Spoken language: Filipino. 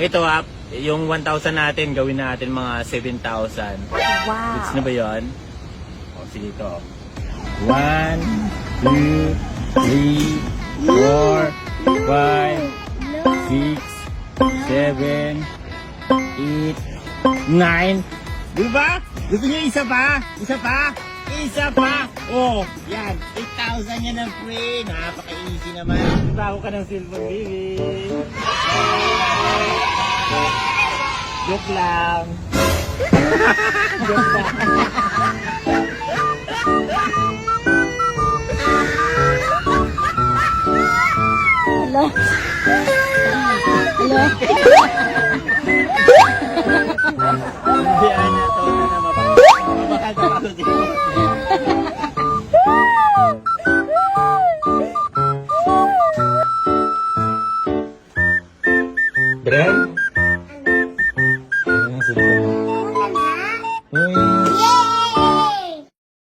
ito yung 1,000 natin, gawin natin mga 7,000. Wow. Gets na ba yun? O, sige ito. 1, 2, 3, 4, 5, 6, 7, 8, 9. Diba? Gusto niyo isa pa? Isa pa? Isa pa! Oh, yan. 8,000 yan ang free. Napaka-easy naman. Bago ka ng cellphone, baby. Joke lang. Joke lang. Hello. Hello. Hindi, Ana. Ito na mabakal pa ako dito. Brand?